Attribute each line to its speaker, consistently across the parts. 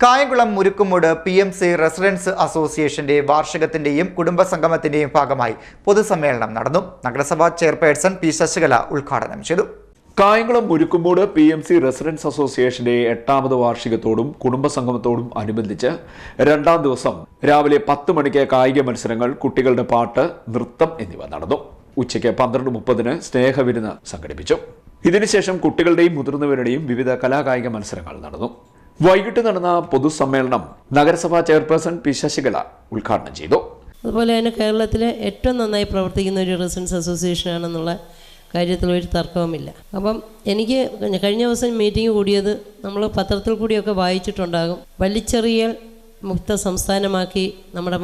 Speaker 1: Kayamkulam Murukkumoodu PMC residence അസോസിയേഷന്റെ വാർഷികത്തിന്റെയും കുടുംബസംഗമത്തിന്റെയും ഭാഗമായി പൊതുസമ്മേളനം നടന്നു. നഗരസഭാ ചെയർപേഴ്സൺ P. ശശികല ഉദ്ഘാടനം ചെയ്തു.
Speaker 2: കായംകുളം മുരുക്കുമൂട് PMC റെസിഡൻസ് അസോസിയേഷന്റെ 8ാമത് വാർഷികത്തോടും കുടുംബസംഗമത്തോടും അനുബന്ധിച്ച് 2ാം ദിവസം രാവിലെ 10 മണിക്ക് കായിക മത്സരങ്ങൾ, കുട്ടികളുടെ പാട്ട്, നൃത്തം എന്നിവ നടന്നു. ഉച്ചയ്ക്ക് 12:30 സ്നേഹവിരുന്ന് സംഘടിപ്പിച്ചു. ഇതിനുശേഷം കുട്ടികളുടെയും മുതിർന്നവരുടെയും വിവിധ കലാകായിക മത്സരങ്ങൾ നടന്നു. വൈകിട്ട് നടന്ന പൊതുസമ്മേളനം നഗരസഭാ ചെയർപേഴ്സൺ P. ശശികല ഉദ്ഘാടനം ചെയ്തു.
Speaker 3: അതുപോലെ തന്നെ കേരളത്തിലെ ഏറ്റവും നന്നായി പ്രവർത്തിക്കുന്ന ഒരു റെസിഡൻസ് അസോസിയേഷനാണെന്നുള്ള കാര്യത്തിൽ ഒരു തർക്കവുമില്ല. അപ്പം എനിക്ക് കഴിഞ്ഞ ദിവസം മീറ്റിംഗ് കൂടിയത് നമ്മൾ പത്രത്തിൽ കൂടിയൊക്കെ വായിച്ചിട്ടുണ്ടാകും. വലിച്ചെറിയൽ മുക്ത സംസ്ഥാനമാക്കി നമ്മുടെ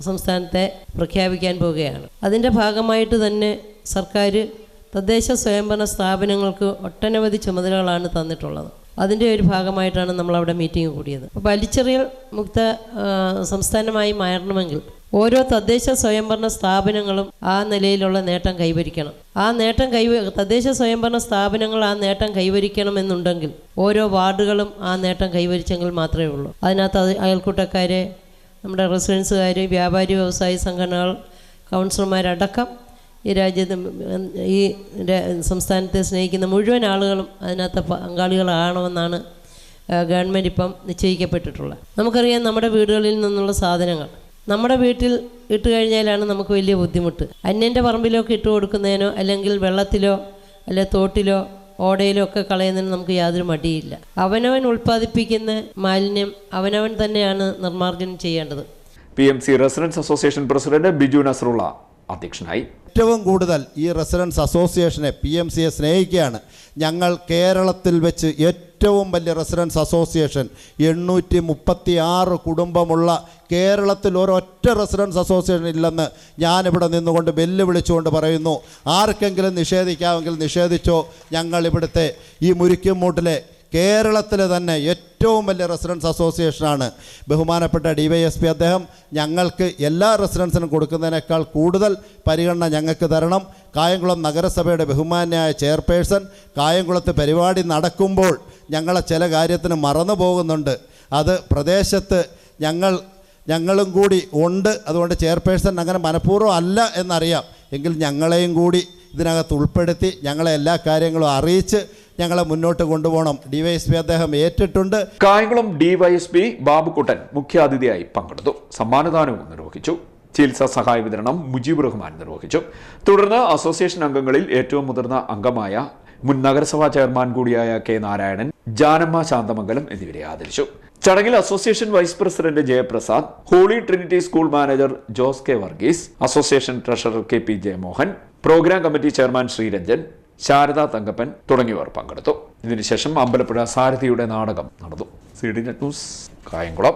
Speaker 3: സംസ്ഥാനത്തെ പ്രഖ്യാപിക്കാൻ പോവുകയാണ്. അതിൻ്റെ ഭാഗമായിട്ട് തന്നെ സർക്കാർ തദ്ദേശ സ്വയംഭരണ സ്ഥാപനങ്ങൾക്ക് ഒട്ടനവധി ചുമതലകളാണ് തന്നിട്ടുള്ളത്. അതിൻ്റെ ഒരു ഭാഗമായിട്ടാണ് നമ്മളവിടെ മീറ്റിംഗ് കൂടിയത്. അപ്പോൾ വലിച്ചെറിയൽ മുക്ത സംസ്ഥാനമായി മാറണമെങ്കിൽ ഓരോ തദ്ദേശ സ്വയംഭരണ സ്ഥാപനങ്ങളും ആ നിലയിലുള്ള നേട്ടം കൈവരിക്കണം. ആ നേട്ടം തദ്ദേശ സ്വയംഭരണ സ്ഥാപനങ്ങൾ ആ നേട്ടം കൈവരിക്കണമെന്നുണ്ടെങ്കിൽ ഓരോ വാർഡുകളും ആ നേട്ടം കൈവരിച്ചെങ്കിൽ മാത്രമേ ഉള്ളൂ. അതിനകത്ത് അയൽക്കൂട്ടക്കാരെ, നമ്മുടെ റെസിഡൻസുകാർ, വ്യാപാരി വ്യവസായ സംഘടനകൾ, കൗൺസിലർമാരടക്കം ഈ രാജ്യത്ത് ഈ സംസ്ഥാനത്തെ സ്നേഹിക്കുന്ന മുഴുവൻ ആളുകളും അതിനകത്ത് പങ്കാളികളാകണമെന്നാണ് ഗവൺമെൻറ് ഇപ്പം നിശ്ചയിക്കപ്പെട്ടിട്ടുള്ളത്. നമുക്കറിയാം, നമ്മുടെ വീടുകളിൽ നിന്നുള്ള സാധനങ്ങൾ നമ്മുടെ വീട്ടിൽ ഇട്ട് കഴിഞ്ഞാലാണ് നമുക്ക് വലിയ ബുദ്ധിമുട്ട്. അന്യൻ്റെ പറമ്പിലൊക്കെ ഇട്ട് കൊടുക്കുന്നതിനോ അല്ലെങ്കിൽ വെള്ളത്തിലോ അല്ലെ തോട്ടിലോ ഓടയിലോ ഒക്കെ കളയുന്നതിന് നമുക്ക് യാതൊരു മടിയില്ല. അവനവൻ ഉൽപ്പാദിപ്പിക്കുന്ന മാലിന്യം അവനവൻ തന്നെയാണ് നിർമ്മാർജ്ജനം ചെയ്യേണ്ടത്.
Speaker 2: PMC residence association president Biju Nasarulla അധ്യക്ഷനായി.
Speaker 4: ഏറ്റവും കൂടുതൽ ഈ റെസിഡൻസ് അസോസിയേഷനെ, PMCയെ സ്നേഹിക്കുകയാണ്. ഞങ്ങൾ കേരളത്തിൽ വെച്ച് ഏറ്റവും വലിയ റെസിഡൻസ് അസോസിയേഷൻ, 836 കുടുംബമുള്ള കേരളത്തിൽ ഒരൊറ്റ റെസിഡൻസ് അസോസിയേഷൻ ഇല്ലെന്ന് ഞാനിവിടെ നിന്നുകൊണ്ട് വെല്ലുവിളിച്ചുകൊണ്ട് പറയുന്നു. ആർക്കെങ്കിലും നിഷേധിക്കാമെങ്കിൽ നിഷേധിച്ചോ. ഞങ്ങൾ ഇവിടുത്തെ ഈ മുരിക്കുമൂട്ടിലെ കേരളത്തിലെ തന്നെ ഏറ്റവും വലിയ റെസിഡൻസ് അസോസിയേഷനാണ്. ബഹുമാനപ്പെട്ട DYSP അദ്ദേഹം ഞങ്ങൾക്ക് എല്ലാ റെസിഡൻസിനും കൊടുക്കുന്നതിനേക്കാൾ കൂടുതൽ പരിഗണന ഞങ്ങൾക്ക് തരണം. കായംകുളം നഗരസഭയുടെ ബഹുമാന്യായ ചെയർപേഴ്സൺ കായംകുളത്ത് പരിപാടി നടക്കുമ്പോൾ ഞങ്ങളെ ചില കാര്യത്തിന് മറന്നു പോകുന്നുണ്ട്. അത് പ്രദേശത്ത് ഞങ്ങളും കൂടി ഉണ്ട്. അതുകൊണ്ട് ചെയർപേഴ്സൺ അങ്ങനെ മനഃപൂർവ്വം അല്ല എന്നറിയാം. എങ്കിൽ ഞങ്ങളെയും കൂടി ഇതിനകത്ത് ഉൾപ്പെടുത്തി ഞങ്ങളെ എല്ലാ കാര്യങ്ങളും അറിയിച്ച് ഞങ്ങളെ മുന്നോട്ട് കൊണ്ടുപോകണം. DYSP അദ്ദേഹം ഏറ്റിട്ടുണ്ട്.
Speaker 2: കായംകുളം DYSP ബാബുക്കുട്ടൻ മുഖ്യാതിഥിയായി പങ്കെടുത്തു. സമ്മാനദാനവും നിർവഹിച്ചു. ചികിത്സാ സഹായ വിതരണം മുജീബ് റഹ്മാൻ നിർവഹിച്ചു. തുടർന്ന് അസോസിയേഷൻ അംഗങ്ങളിൽ ഏറ്റവും മുതിർന്ന അംഗമായ മുൻ നഗരസഭാ ചെയർമാൻ കൂടിയായ K. നാരായണൻ, ജാനമ്മ ശാന്തമംഗലം എന്നിവരെ ആദരിച്ചു. ചടങ്ങിൽ association vice president Jayaprasad, holy trinity school manager Jose K. Varghese, association treasurer KP Jayamohan, programme committee chairman Sreeranjan, Sarada Thankappan തുടങ്ങിയവർ പങ്കെടുത്തു. ഇതിനുശേഷം അമ്പലപ്പുഴ സാരഥിയുടെ നാടകം നടന്നു. CDNet news, Kayamkulam.